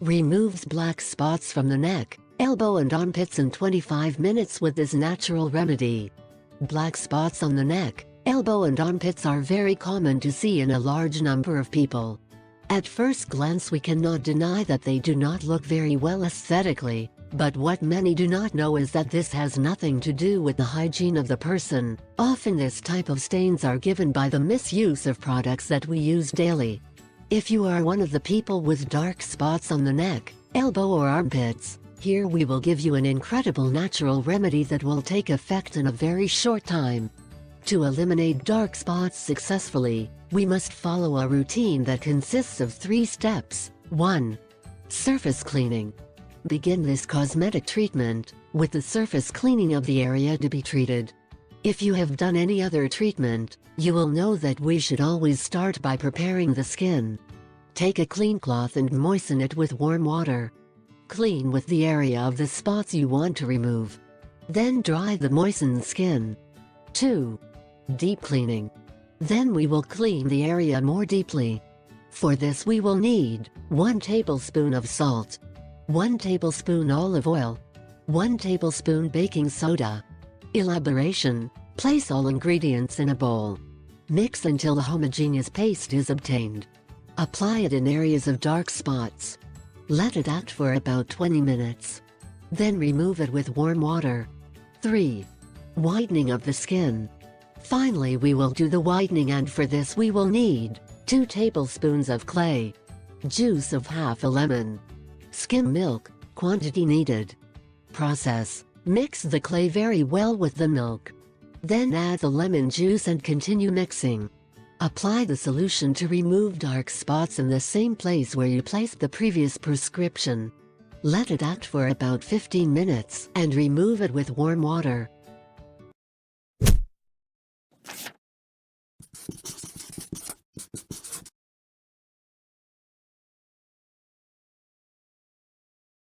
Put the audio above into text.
Removes black spots from the neck, elbow and armpits in 25 minutes with this natural remedy. Black spots on the neck, elbow and armpits are very common to see in a large number of people. At first glance we cannot deny that they do not look very well aesthetically, but what many do not know is that this has nothing to do with the hygiene of the person. Often this type of stains are given by the misuse of products that we use daily. If you are one of the people with dark spots on the neck, elbow or armpits, here we will give you an incredible natural remedy that will take effect in a very short time. To eliminate dark spots successfully, we must follow a routine that consists of 3 steps. 1. Surface cleaning. Begin this cosmetic treatment with the surface cleaning of the area to be treated. If you have done any other treatment, you will know that we should always start by preparing the skin. Take a clean cloth and moisten it with warm water. Clean with the area of the spots you want to remove. Then dry the moistened skin. 2. Deep cleaning. Then we will clean the area more deeply. For this we will need 1 tablespoon of salt, 1 tablespoon olive oil, 1 tablespoon baking soda. Elaboration: place all ingredients in a bowl. Mix until a homogeneous paste is obtained. Apply it in areas of dark spots. Let it act for about 20 minutes. Then remove it with warm water. 3. Whitening of the skin. Finally we will do the whitening, and for this we will need 2 tablespoons of clay, juice of half a lemon, skim milk, quantity needed. Process: mix the clay very well with the milk. Then add the lemon juice and continue mixing. Apply the solution to remove dark spots in the same place where you placed the previous prescription. Let it act for about 15 minutes and remove it with warm water.